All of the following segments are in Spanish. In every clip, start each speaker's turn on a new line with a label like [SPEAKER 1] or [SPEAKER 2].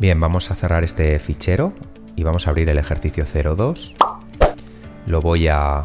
[SPEAKER 1] Bien, vamos a cerrar este fichero y vamos a abrir el ejercicio 02. Lo voy a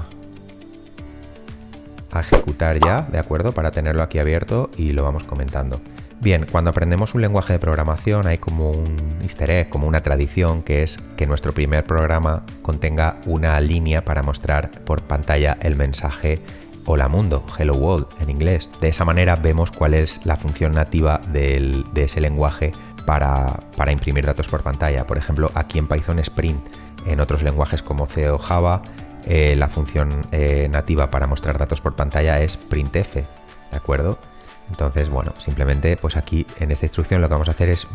[SPEAKER 1] ejecutar ya, ¿de acuerdo? Para tenerlo aquí abierto y lo vamos comentando. Bien, cuando aprendemos un lenguaje de programación hay como un easter egg, como una tradición, que es que nuestro primer programa contenga una línea para mostrar por pantalla el mensaje Hola mundo, Hello World en inglés. De esa manera vemos cuál es la función nativa de ese lenguaje para imprimir datos por pantalla. Por ejemplo, aquí en Python es print. En otros lenguajes como C o Java, la función nativa para mostrar datos por pantalla es printf, ¿de acuerdo? Entonces, bueno, simplemente pues aquí en esta instrucción lo que vamos a hacer es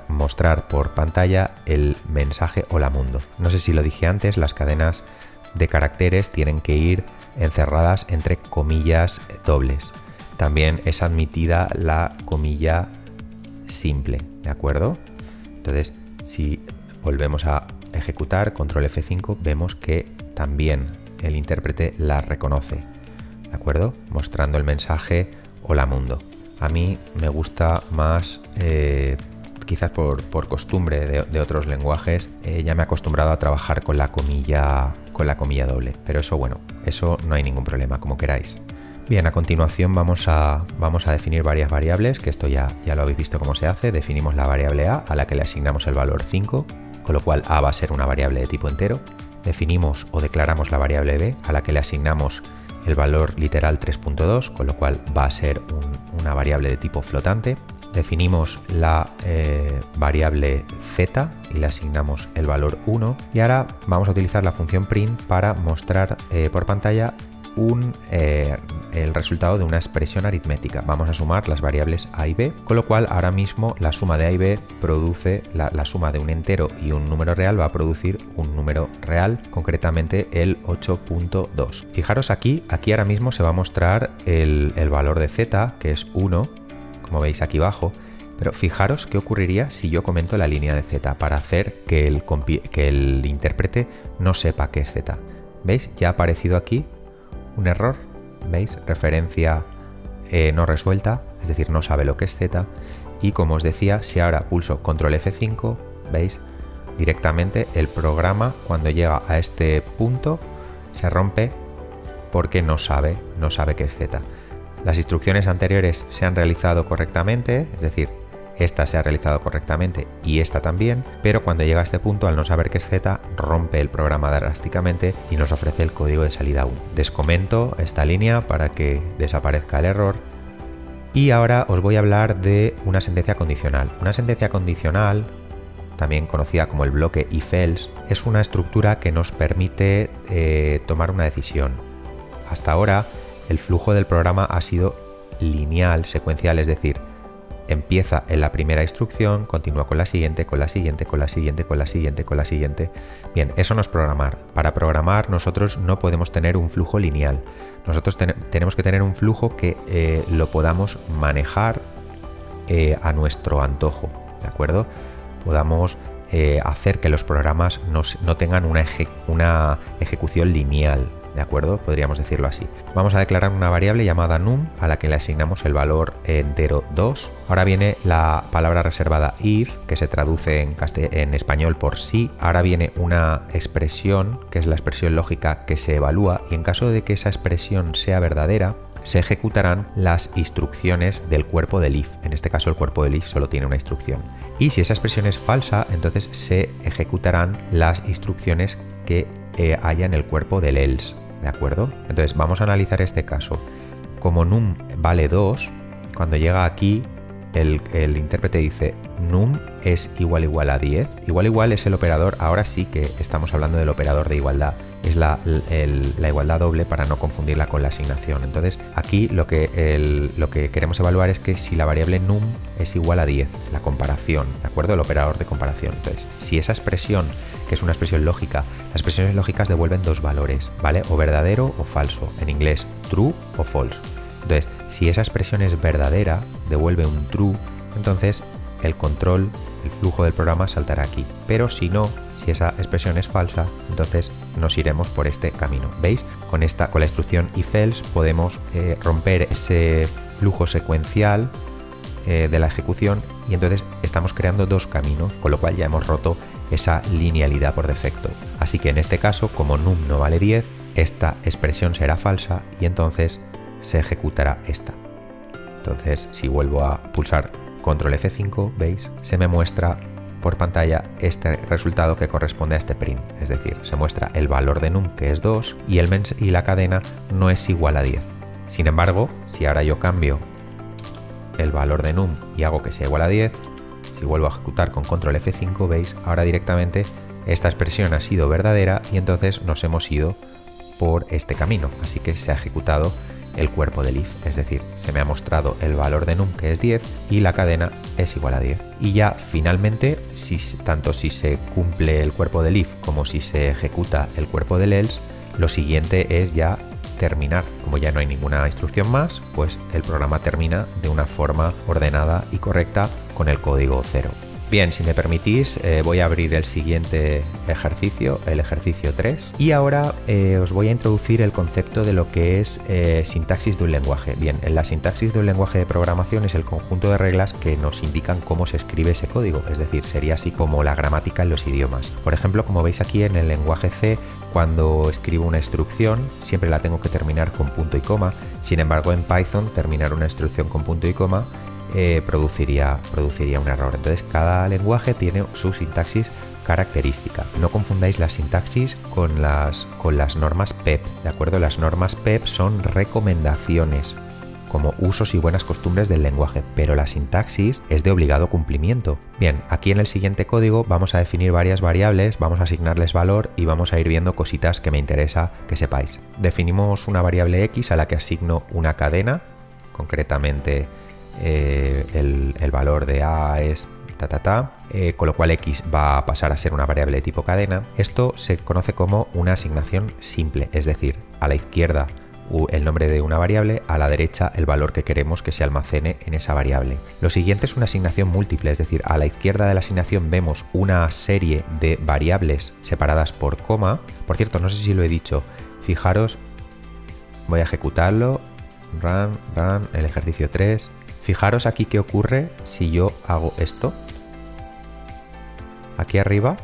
[SPEAKER 1] mostrar por pantalla el mensaje Hola mundo. No sé si lo dije antes, las cadenas de caracteres tienen que ir encerradas entre comillas dobles. También es admitida la comilla simple, ¿de acuerdo? Entonces, si volvemos a ejecutar, control F5, vemos que también el intérprete la reconoce, ¿de acuerdo? Mostrando el mensaje Hola mundo. A mí me gusta más, quizás por costumbre de otros lenguajes, ya me he acostumbrado a trabajar con la comilla doble, pero eso, bueno, eso no hay ningún problema, como queráis. Bien, a continuación vamos a definir varias variables, que esto ya lo habéis visto cómo se hace. Definimos la variable a la que le asignamos el valor 5, con lo cual a va a ser una variable de tipo entero. Definimos o declaramos la variable b, a la que le asignamos el valor literal 3.2, con lo cual va a ser una variable de tipo flotante. Definimos la variable z y le asignamos el valor 1. Y ahora vamos a utilizar la función print para mostrar por pantalla el resultado de una expresión aritmética. Vamos a sumar las variables a y b, con lo cual ahora mismo la suma de a y b produce la suma de un entero y un número real va a producir un número real, concretamente el 8.2. Fijaros aquí ahora mismo se va a mostrar el valor de z, que es 1, como veis aquí abajo, pero fijaros qué ocurriría si yo comento la línea de z para hacer que el intérprete no sepa qué es z. ¿Veis? Ya ha aparecido aquí un error, ¿veis? Referencia no resuelta, es decir, no sabe lo que es z. Y como os decía, si ahora pulso control F5, ¿veis? Directamente el programa, cuando llega a este punto, se rompe porque no sabe qué es z. Las instrucciones anteriores se han realizado correctamente, es decir, esta se ha realizado correctamente y esta también, pero cuando llega a este punto, al no saber qué es z, rompe el programa drásticamente y nos ofrece el código de salida 1. Descomento esta línea para que desaparezca el error. Y ahora os voy a hablar de una sentencia condicional. Una sentencia condicional, también conocida como el bloque if-else, es una estructura que nos permite tomar una decisión. Hasta ahora, el flujo del programa ha sido lineal, secuencial, es decir, empieza en la primera instrucción, continúa con la siguiente, con la siguiente, con la siguiente, con la siguiente, con la siguiente. Bien, eso no es programar. Para programar nosotros no podemos tener un flujo lineal. Nosotros tenemos que tener un flujo que lo podamos manejar a nuestro antojo, ¿de acuerdo? Podamos hacer que los programas no tengan una ejecución lineal, ¿de acuerdo? Podríamos decirlo así. Vamos a declarar una variable llamada num a la que le asignamos el valor entero 2. Ahora viene la palabra reservada if, que se traduce en español por sí. Ahora viene una expresión, que es la expresión lógica que se evalúa, y en caso de que esa expresión sea verdadera, se ejecutarán las instrucciones del cuerpo del if. En este caso el cuerpo del if solo tiene una instrucción. Y si esa expresión es falsa, entonces se ejecutarán las instrucciones que haya en el cuerpo del else, ¿de acuerdo? Entonces vamos a analizar este caso. Como num vale 2, cuando llega aquí el intérprete dice num es igual a 10. Igual es el operador, ahora sí que estamos hablando del operador de igualdad. Es la igualdad doble para no confundirla con la asignación. Entonces aquí lo que queremos evaluar es que si la variable num es igual a 10, la comparación, ¿de acuerdo? El operador de comparación. Entonces, si esa expresión, que es una expresión lógica, las expresiones lógicas devuelven dos valores, ¿vale? O verdadero o falso. En inglés, true o false. Entonces, si esa expresión es verdadera, devuelve un true, entonces el control, el flujo del programa saltará aquí. Pero si no, si esa expresión es falsa, entonces nos iremos por este camino. ¿Veis? Con la instrucción if-else podemos romper ese flujo secuencial de la ejecución y entonces estamos creando dos caminos, con lo cual ya hemos roto esa linealidad por defecto. Así que en este caso, como num no vale 10, esta expresión será falsa y entonces se ejecutará esta. Entonces, si vuelvo a pulsar control F5, veis, se me muestra por pantalla este resultado que corresponde a este print, es decir, se muestra el valor de num, que es 2, y la cadena no es igual a 10. Sin embargo, si ahora yo cambio el valor de num y hago que sea igual a 10, si vuelvo a ejecutar con control F5, veis, ahora directamente esta expresión ha sido verdadera y entonces nos hemos ido por este camino, así que se ha ejecutado el cuerpo del if, es decir, se me ha mostrado el valor de num, que es 10, y la cadena es igual a 10. Y ya finalmente, tanto si se cumple el cuerpo del if como si se ejecuta el cuerpo del else, lo siguiente es ya terminar. Como ya no hay ninguna instrucción más, pues el programa termina de una forma ordenada y correcta con el código 0. Bien, si me permitís, voy a abrir el siguiente ejercicio, el ejercicio 3, y ahora os voy a introducir el concepto de lo que es sintaxis de un lenguaje. Bien, en la sintaxis de un lenguaje de programación es el conjunto de reglas que nos indican cómo se escribe ese código, es decir, sería así como la gramática en los idiomas. Por ejemplo, como veis aquí en el lenguaje C, cuando escribo una instrucción siempre la tengo que terminar con punto y coma, sin embargo en Python terminar una instrucción con punto y coma produciría un error. Entonces cada lenguaje tiene su sintaxis característica. No confundáis la sintaxis con las normas PEP, ¿de acuerdo? Las normas PEP son recomendaciones como usos y buenas costumbres del lenguaje, pero la sintaxis es de obligado cumplimiento. Bien, aquí en el siguiente código vamos a definir varias variables, vamos a asignarles valor y vamos a ir viendo cositas que me interesa que sepáis. Definimos una variable x a la que asigno una cadena, concretamente el valor de a es con lo cual x va a pasar a ser una variable de tipo cadena. Esto se conoce como una asignación simple, es decir, a la izquierda el nombre de una variable, a la derecha el valor que queremos que se almacene en esa variable. Lo siguiente es una asignación múltiple, es decir, a la izquierda de la asignación vemos una serie de variables separadas por coma. Por cierto, no sé si lo he dicho, fijaros, voy a ejecutarlo, run, el ejercicio 3. Fijaros aquí qué ocurre si yo hago esto. Aquí arriba,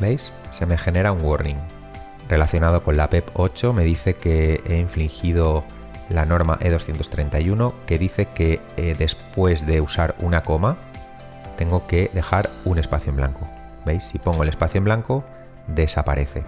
[SPEAKER 1] ¿veis? Se me genera un warning. Relacionado con la PEP 8 me dice que he infringido la norma E231, que dice que después de usar una coma tengo que dejar un espacio en blanco. ¿Veis? Si pongo el espacio en blanco, desaparece.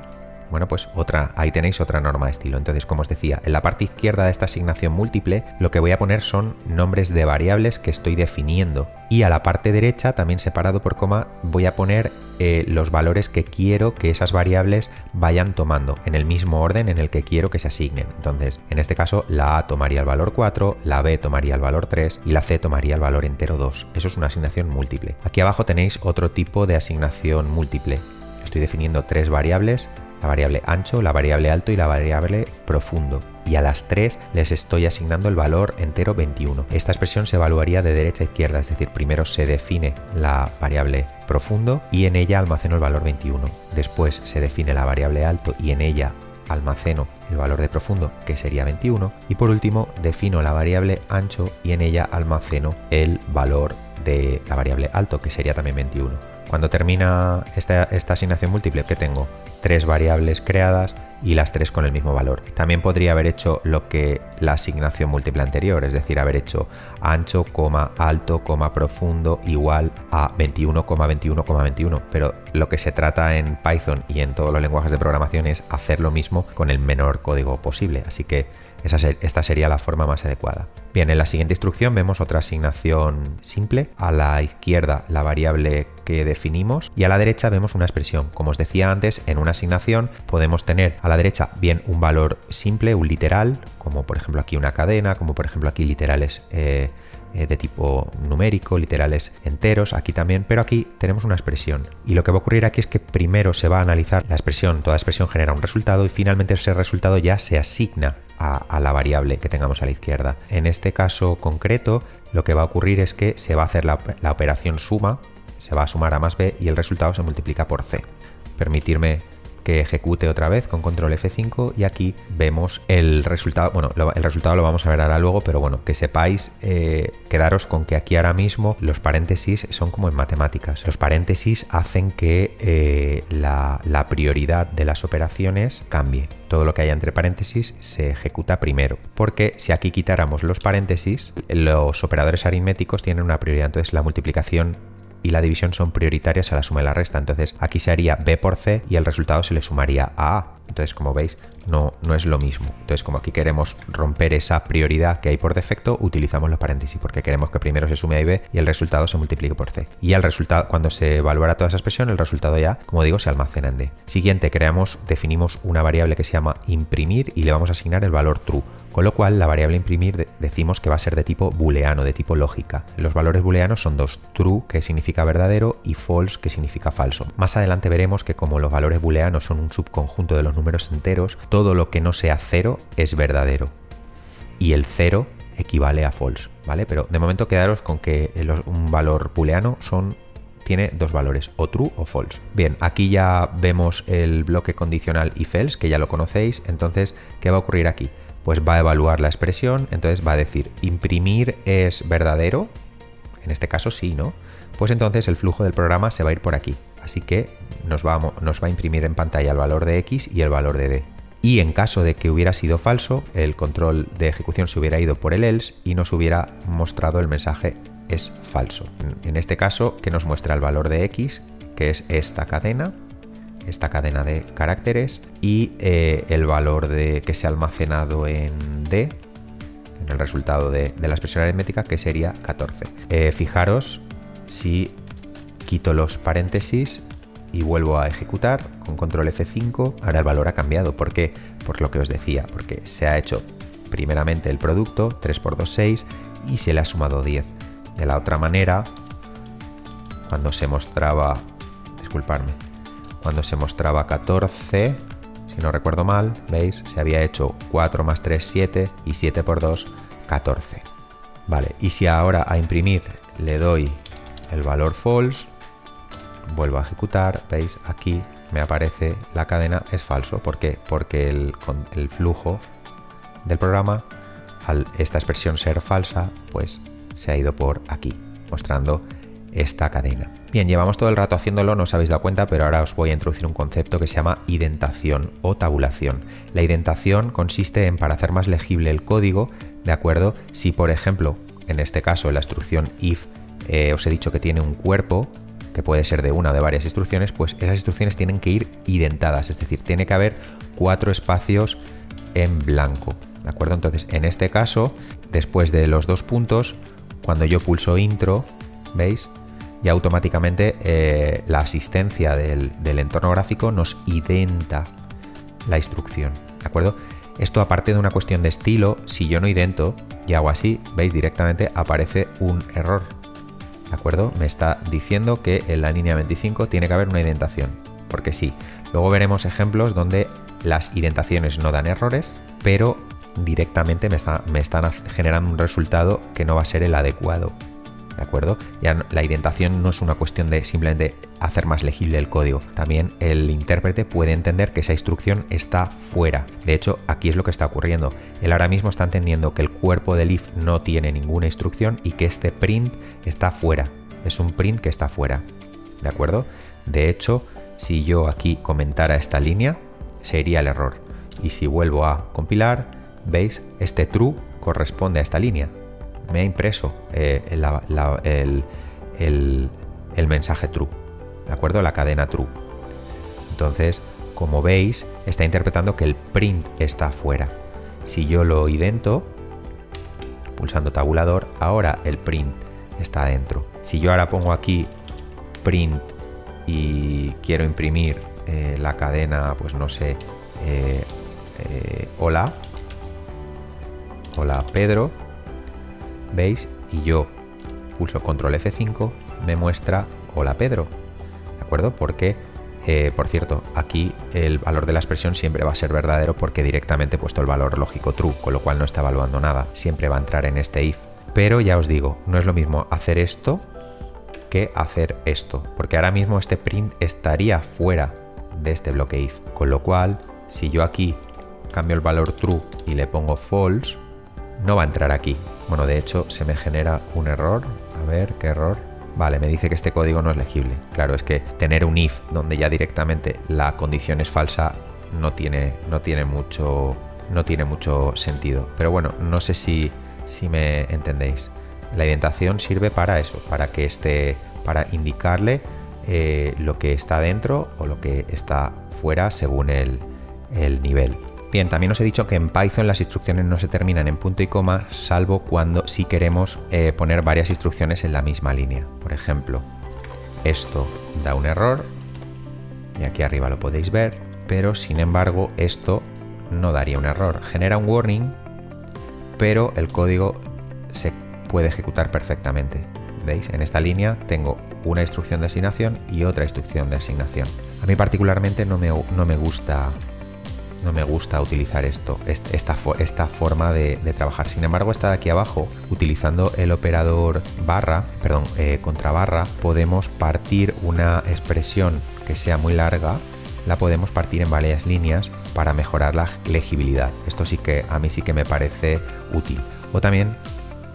[SPEAKER 1] Bueno, pues ahí tenéis otra norma de estilo. Entonces, como os decía, en la parte izquierda de esta asignación múltiple lo que voy a poner son nombres de variables que estoy definiendo. Y a la parte derecha, también separado por coma, voy a poner los valores que quiero que esas variables vayan tomando en el mismo orden en el que quiero que se asignen. Entonces, en este caso, la A tomaría el valor 4, la B tomaría el valor 3 y la C tomaría el valor entero 2. Eso es una asignación múltiple. Aquí abajo tenéis otro tipo de asignación múltiple. Estoy definiendo tres variables, la variable ancho, la variable alto y la variable profundo. Y a las tres les estoy asignando el valor entero 21. Esta expresión se evaluaría de derecha a izquierda, es decir, primero se define la variable profundo y en ella almaceno el valor 21. Después se define la variable alto y en ella almaceno el valor de profundo, que sería 21. Y por último defino la variable ancho y en ella almaceno el valor de la variable alto, que sería también 21. Cuando termina esta asignación múltiple, ¿qué tengo? Tres variables creadas y las tres con el mismo valor. También podría haber hecho lo que la asignación múltiple anterior, es decir, haber hecho ancho, alto, profundo igual a 21, 21, 21. Pero lo que se trata en Python y en todos los lenguajes de programación es hacer lo mismo con el menor código posible. Así que esta sería la forma más adecuada. Bien, en la siguiente instrucción vemos otra asignación simple. A la izquierda la variable que definimos y a la derecha vemos una expresión. Como os decía antes, en una asignación podemos tener a la derecha bien un valor simple, un literal, como por ejemplo aquí una cadena, como por ejemplo aquí literales de tipo numérico, literales enteros, aquí también, pero aquí tenemos una expresión. Y lo que va a ocurrir aquí es que primero se va a analizar la expresión, toda expresión genera un resultado y finalmente ese resultado ya se asigna a la variable que tengamos a la izquierda. En este caso concreto, lo que va a ocurrir es que se va a hacer la operación suma, se va a sumar a más b y el resultado se multiplica por c. Permitirme que ejecute otra vez con control F5 y aquí vemos el resultado. Bueno, el resultado lo vamos a ver ahora luego, pero bueno, que sepáis, quedaros con que aquí ahora mismo los paréntesis son como en matemáticas. Los paréntesis hacen que la prioridad de las operaciones cambie. Todo lo que haya entre paréntesis se ejecuta primero, porque si aquí quitáramos los paréntesis, los operadores aritméticos tienen una prioridad, entonces la multiplicación y la división son prioritarias a la suma y la resta, entonces aquí se haría B por C y el resultado se le sumaría a A. Entonces, como veis, no es lo mismo. Entonces, como aquí queremos romper esa prioridad que hay por defecto, utilizamos los paréntesis porque queremos que primero se sume a y B y el resultado se multiplique por C. Y el resultado, cuando se evaluara toda esa expresión, el resultado ya, como digo, se almacena en D. Siguiente, definimos una variable que se llama imprimir y le vamos a asignar el valor true. Con lo cual, la variable imprimir decimos que va a ser de tipo booleano, de tipo lógica. Los valores booleanos son dos: true, que significa verdadero, y false, que significa falso. Más adelante veremos que como los valores booleanos son un subconjunto de los números enteros, todo lo que no sea 0 es verdadero. Y el 0 equivale a false, ¿vale? Pero de momento quedaros con que un valor booleano tiene dos valores, o true o false. Bien, aquí ya vemos el bloque condicional if else, que ya lo conocéis. Entonces, ¿qué va a ocurrir aquí? Pues va a evaluar la expresión, entonces va a decir imprimir es verdadero, en este caso sí, ¿no? Pues entonces el flujo del programa se va a ir por aquí, así que nos va a imprimir en pantalla el valor de X y el valor de D. Y en caso de que hubiera sido falso, el control de ejecución se hubiera ido por el else y nos hubiera mostrado el mensaje es falso. En este caso, que nos muestra el valor de X, que es esta cadena de caracteres, y el valor que se ha almacenado en D, en el resultado de la expresión aritmética, que sería 14. Fijaros, si quito los paréntesis y vuelvo a ejecutar con control F5, ahora el valor ha cambiado. ¿Por qué? Por lo que os decía, porque se ha hecho primeramente el producto, 3 por 2, 6, y se le ha sumado 10. De la otra manera, cuando se mostraba 14, si no recuerdo mal, ¿veis? Se había hecho 4 más 3, 7, y 7 por 2, 14. Vale, y si ahora a imprimir le doy el valor false, vuelvo a ejecutar, ¿veis? Aquí me aparece la cadena es falso. ¿Por qué? Porque el flujo del programa, al esta expresión ser falsa, pues se ha ido por aquí, mostrando esta cadena. Bien, llevamos todo el rato haciéndolo, no os habéis dado cuenta, pero ahora os voy a introducir un concepto que se llama identación o tabulación. La identación consiste en, para hacer más legible el código, ¿de acuerdo? Si, por ejemplo, en este caso, en la instrucción if, os he dicho que tiene un cuerpo, que puede ser de una o de varias instrucciones, pues esas instrucciones tienen que ir identadas, es decir, tiene que haber 4 espacios en blanco, ¿de acuerdo? Entonces, en este caso, después de los 2 puntos, cuando yo pulso intro, ¿veis? Y automáticamente la asistencia del entorno gráfico nos identa la instrucción, ¿de acuerdo? Esto, aparte de una cuestión de estilo, si yo no idento y hago así, ¿veis? Directamente aparece un error, ¿de acuerdo? Me está diciendo que en la línea 25 tiene que haber una indentación, porque sí. Luego veremos ejemplos donde las indentaciones no dan errores, pero directamente me están generando un resultado que no va a ser el adecuado, ¿de acuerdo? Ya la indentación no es una cuestión de simplemente hacer más legible el código. También el intérprete puede entender que esa instrucción está fuera. De hecho, aquí es lo que está ocurriendo. Él ahora mismo está entendiendo que el cuerpo del if no tiene ninguna instrucción y que este print está fuera. Es un print que está fuera, ¿de acuerdo? De hecho, si yo aquí comentara esta línea, sería el error. Y si vuelvo a compilar, ¿veis? Este true corresponde a esta línea. Me ha impreso el mensaje true, ¿de acuerdo? La cadena true. Entonces, como veis, está interpretando que el print está fuera. Si yo lo idento, pulsando tabulador, ahora el print está adentro. Si yo ahora pongo aquí print y quiero imprimir la cadena, pues no sé, hola Pedro, ¿veis? Y yo pulso control F5, me muestra hola Pedro, ¿de acuerdo? Porque, por cierto, aquí el valor de la expresión siempre va a ser verdadero porque directamente he puesto el valor lógico true, con lo cual no está evaluando nada, siempre va a entrar en este if. Pero ya os digo, no es lo mismo hacer esto que hacer esto, porque ahora mismo este print estaría fuera de este bloque if. Con lo cual, si yo aquí cambio el valor true y le pongo false, no va a entrar aquí. Bueno, de hecho se me genera un error. A ver, ¿qué error? Vale, me dice que este código no es legible. Claro, es que tener un if donde ya directamente la condición es falsa no tiene mucho sentido. Pero bueno, no sé si me entendéis. La indentación sirve para eso, para indicarle lo que está dentro o lo que está fuera según el nivel. Bien, también os he dicho que en Python las instrucciones no se terminan en punto y coma, salvo cuando sí queremos poner varias instrucciones en la misma línea. Por ejemplo, esto da un error, y aquí arriba lo podéis ver, pero sin embargo esto no daría un error. Genera un warning, pero el código se puede ejecutar perfectamente. ¿Veis? En esta línea tengo una instrucción de asignación y otra instrucción de asignación. A mí particularmente no me gusta utilizar esta forma de trabajar. Sin embargo, esta de aquí abajo, utilizando el operador contra barra, podemos partir una expresión que sea muy larga, la podemos partir en varias líneas para mejorar la legibilidad. Esto sí que a mí sí que me parece útil. O también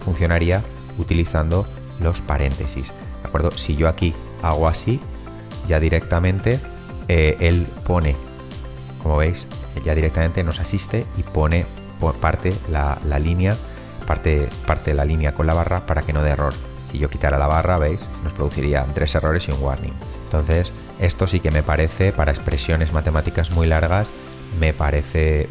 [SPEAKER 1] funcionaría utilizando los paréntesis, ¿de acuerdo? Si yo aquí hago así, ya directamente él pone, como veis, ya directamente nos asiste y pone parte la línea con la barra para que no dé error. Si yo quitara la barra, veis, se nos producirían 3 errores y un warning. Entonces, esto sí que me parece, para expresiones matemáticas muy largas, me parece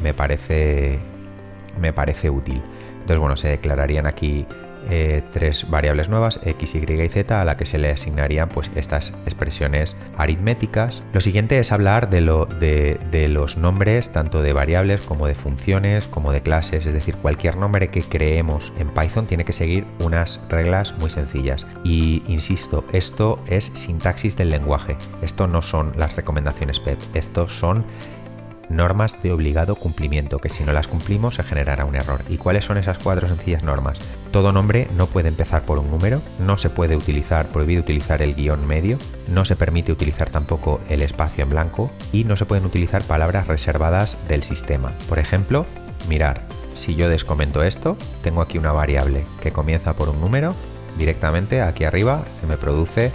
[SPEAKER 1] útil. Entonces, bueno, se declararían aquí 3 variables nuevas, x, y y z, a la que se le asignarían pues estas expresiones aritméticas. Lo siguiente es hablar de los nombres tanto de variables como de funciones como de clases, es decir, cualquier nombre que creemos en Python tiene que seguir unas reglas muy sencillas. Y insisto, esto es sintaxis del lenguaje, esto no son las recomendaciones PEP, estos son normas de obligado cumplimiento, que si no las cumplimos se generará un error. ¿Y cuáles son esas 4 sencillas normas? Todo nombre no puede empezar por un número, no se puede prohibido utilizar el guión medio, no se permite utilizar tampoco el espacio en blanco y no se pueden utilizar palabras reservadas del sistema. Por ejemplo, mirar, si yo descomento esto, tengo aquí una variable que comienza por un número, directamente aquí arriba se me produce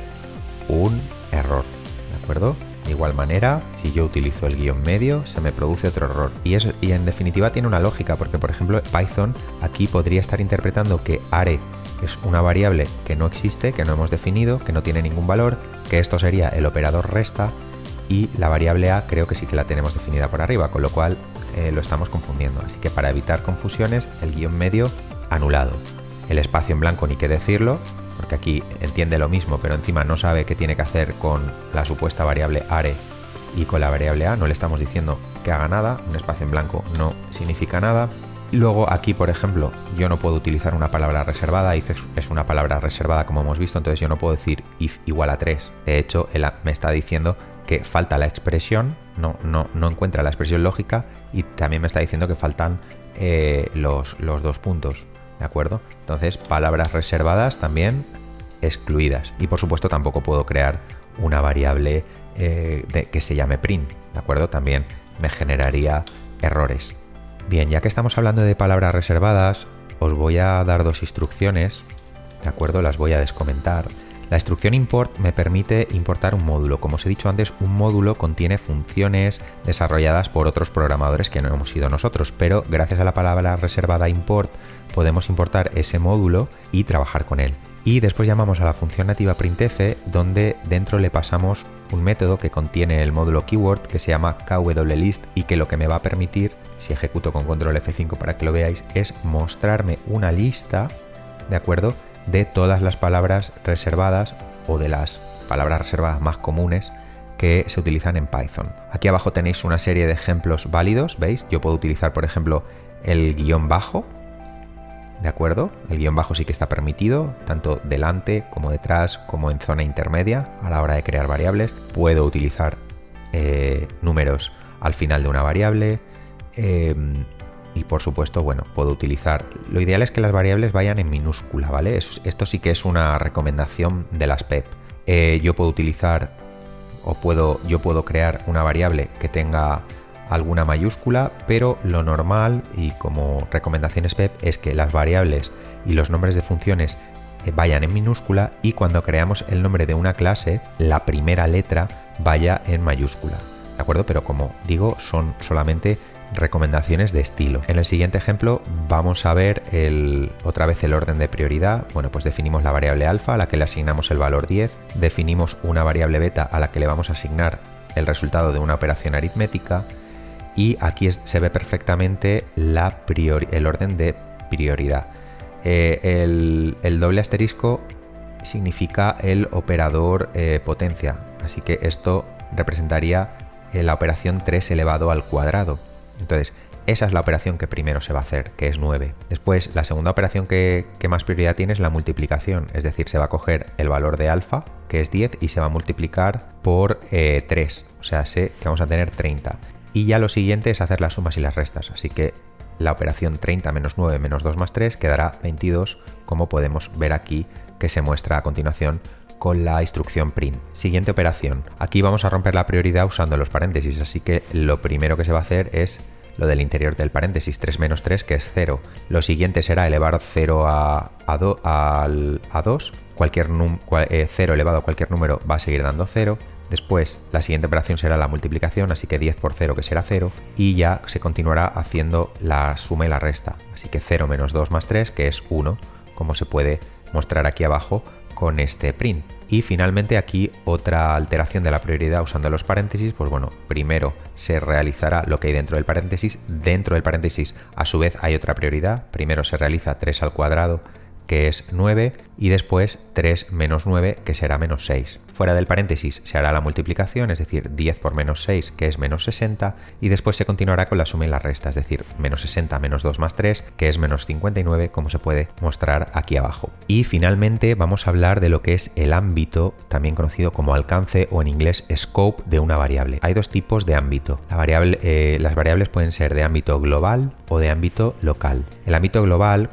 [SPEAKER 1] un error, ¿de acuerdo? De igual manera, si yo utilizo el guión medio, se me produce otro error. Y en definitiva tiene una lógica, porque por ejemplo Python aquí podría estar interpretando que are es una variable que no existe, que no hemos definido, que no tiene ningún valor, que esto sería el operador resta, y la variable a creo que sí que la tenemos definida por arriba, con lo cual lo estamos confundiendo. Así que para evitar confusiones, el guión medio anulado. El espacio en blanco ni qué decirlo, porque aquí entiende lo mismo, pero encima no sabe qué tiene que hacer con la supuesta variable are y con la variable a, no le estamos diciendo que haga nada, un espacio en blanco no significa nada. Luego aquí, por ejemplo, yo no puedo utilizar una palabra reservada, if es una palabra reservada como hemos visto, entonces yo no puedo decir if igual a 3. De hecho, él me está diciendo que falta la expresión, no encuentra la expresión lógica y también me está diciendo que faltan los 2 puntos. ¿De acuerdo? Entonces, palabras reservadas también excluidas. Y por supuesto tampoco puedo crear una variable que se llame print. ¿De acuerdo? También me generaría errores. Bien, ya que estamos hablando de palabras reservadas, os voy a dar 2 instrucciones. ¿De acuerdo? Las voy a descomentar. La instrucción import me permite importar un módulo. Como os he dicho antes, un módulo contiene funciones desarrolladas por otros programadores que no hemos sido nosotros, pero gracias a la palabra reservada import podemos importar ese módulo y trabajar con él. Y después llamamos a la función nativa printf, donde dentro le pasamos un método que contiene el módulo keyword que se llama kwlist y que lo que me va a permitir, si ejecuto con control F5 para que lo veáis, es mostrarme una lista, ¿de acuerdo?, de todas las palabras reservadas o de las palabras reservadas más comunes que se utilizan en Python. Aquí abajo tenéis una serie de ejemplos válidos, ¿veis? Yo puedo utilizar, por ejemplo, el guión bajo, ¿de acuerdo? El guión bajo sí que está permitido, tanto delante como detrás, como en zona intermedia a la hora de crear variables. Puedo utilizar números al final de una variable, y por supuesto, bueno, puedo utilizar... Lo ideal es que las variables vayan en minúscula, ¿vale? Esto sí que es una recomendación de las PEP. Yo puedo utilizar yo puedo crear una variable que tenga alguna mayúscula, pero lo normal y como recomendaciones PEP es que las variables y los nombres de funciones vayan en minúscula y cuando creamos el nombre de una clase, la primera letra vaya en mayúscula, ¿de acuerdo? Pero como digo, son solamente recomendaciones de estilo. En el siguiente ejemplo vamos a ver otra vez el orden de prioridad. Bueno, pues definimos la variable alfa a la que le asignamos el valor 10, definimos una variable beta a la que le vamos a asignar el resultado de una operación aritmética y aquí se ve perfectamente el orden de prioridad. El doble asterisco significa el operador potencia, así que esto representaría la operación 3 elevado al cuadrado. Entonces, esa es la operación que primero se va a hacer, que es 9. Después, la segunda operación que más prioridad tiene es la multiplicación, es decir, se va a coger el valor de alfa, que es 10, y se va a multiplicar por 3, o sea, que vamos a tener 30. Y ya lo siguiente es hacer las sumas y las restas, así que la operación 30 menos 9 menos 2 más 3 quedará 22, como podemos ver aquí que se muestra a continuación con la instrucción print. Siguiente operación. Aquí vamos a romper la prioridad usando los paréntesis, así que lo primero que se va a hacer es lo del interior del paréntesis, 3 menos 3, que es 0. Lo siguiente será elevar 0 a 2. 0 elevado a cualquier número va a seguir dando 0. Después, la siguiente operación será la multiplicación, así que 10 por 0, que será 0. Y ya se continuará haciendo la suma y la resta. Así que 0 menos 2 más 3, que es 1, como se puede mostrar aquí abajo con este print. Y finalmente aquí otra alteración de la prioridad usando los paréntesis, pues bueno, primero se realizará lo que hay dentro del paréntesis. Dentro del paréntesis a su vez hay otra prioridad, primero se realiza 3 al cuadrado, que es 9, y después 3 menos 9, que será menos 6. Fuera del paréntesis se hará la multiplicación, es decir, 10 por menos 6, que es menos 60, y después se continuará con la suma y la resta, es decir, menos 60 menos 2 más 3, que es menos 59, como se puede mostrar aquí abajo. Y finalmente vamos a hablar de lo que es el ámbito, también conocido como alcance o en inglés scope de una variable. Hay dos tipos de ámbito. Las variables pueden ser de ámbito global o de ámbito local. El ámbito global,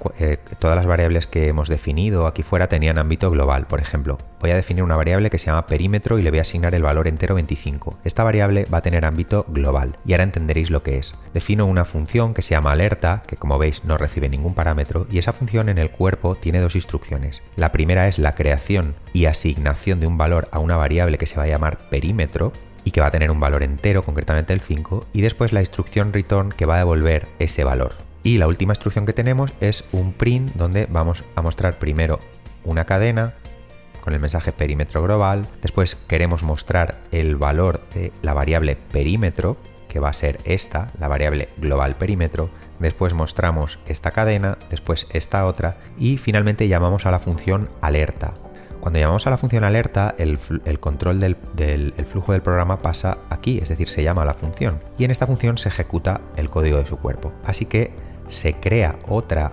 [SPEAKER 1] todas las variables que hemos definido aquí fuera tenían ámbito global. Por ejemplo, voy a definir una variable que se llama perímetro y le voy a asignar el valor entero 25. Esta variable va a tener ámbito global y ahora entenderéis lo que es. Defino una función que se llama alerta, que como veis no recibe ningún parámetro, y esa función en el cuerpo tiene dos instrucciones. La primera es la creación y asignación de un valor a una variable que se va a llamar perímetro y que va a tener un valor entero, concretamente el 5, y después la instrucción return que va a devolver ese valor. Y la última instrucción que tenemos es un print, donde vamos a mostrar primero una cadena con el mensaje perímetro global, después queremos mostrar el valor de la variable perímetro, que va a ser esta, la variable global perímetro, después mostramos esta cadena, después esta otra, y finalmente llamamos a la función alerta. Cuando llamamos a la función alerta, el control del flujo del programa pasa aquí, es decir, se llama a la función, y en esta función se ejecuta el código de su cuerpo. Así que se crea otra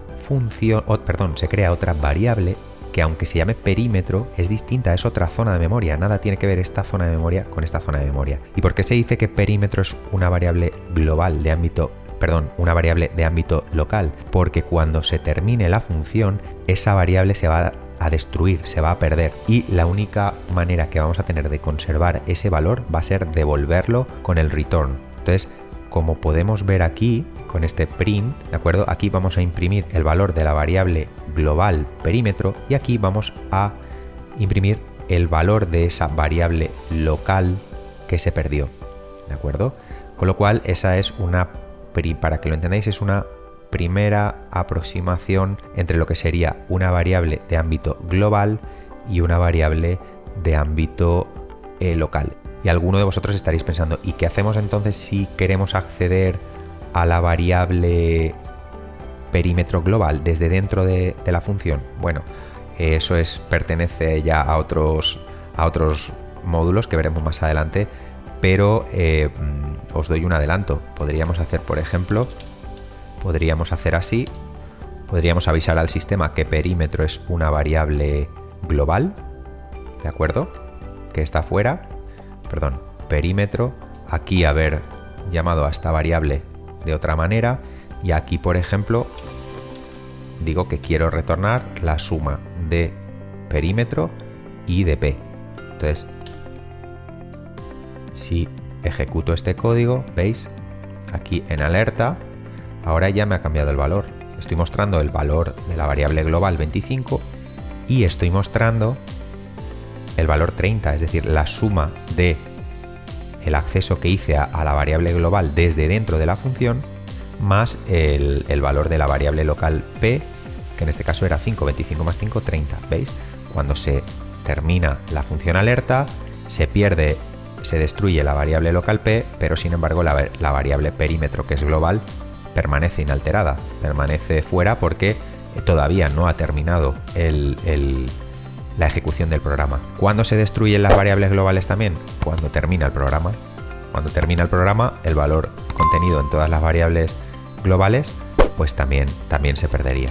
[SPEAKER 1] variable que, aunque se llame perímetro, es distinta, es otra zona de memoria, nada tiene que ver esta zona de memoria con esta zona de memoria. ¿Y por qué se dice que perímetro es una variable global de ámbito, una variable de ámbito local? Porque cuando se termine la función, esa variable se va a destruir, se va a perder, y la única manera que vamos a tener de conservar ese valor va a ser devolverlo con el return. Entonces, como podemos ver aquí con este print, ¿de acuerdo? Aquí vamos a imprimir el valor de la variable global perímetro y aquí vamos a imprimir el valor de esa variable local que se perdió, ¿de acuerdo? Con lo cual esa es para que lo entendáis, es una primera aproximación entre lo que sería una variable de ámbito global y una variable de ámbito local. Y alguno de vosotros estaréis pensando, ¿y qué hacemos entonces si queremos acceder a la variable perímetro global desde dentro de la función? Bueno, eso pertenece ya a otros módulos que veremos más adelante, pero os doy un adelanto. Podríamos hacer, por ejemplo, así, podríamos avisar al sistema que perímetro es una variable global, ¿de acuerdo? Que está fuera, perímetro, aquí haber llamado a esta variable de otra manera, y aquí, por ejemplo, digo que quiero retornar la suma de perímetro y de p. Entonces Si ejecuto este código, veis, aquí en alerta, ahora ya me ha cambiado el valor. Estoy mostrando el valor de la variable global 25 y estoy mostrando el valor 30, es decir, la suma de el acceso que hice a la variable global desde dentro de la función más el valor de la variable local p, que en este caso era 5, 25 más 5, 30. ¿Veis? Cuando se termina la función alerta, se pierde, se destruye la variable local p, pero sin embargo la variable perímetro, que es global, permanece inalterada, permanece fuera porque todavía no ha terminado la ejecución del programa. ¿Cuándo se destruyen las variables globales también? Cuando termina el programa. Cuando termina el programa, el valor contenido en todas las variables globales pues también se perdería.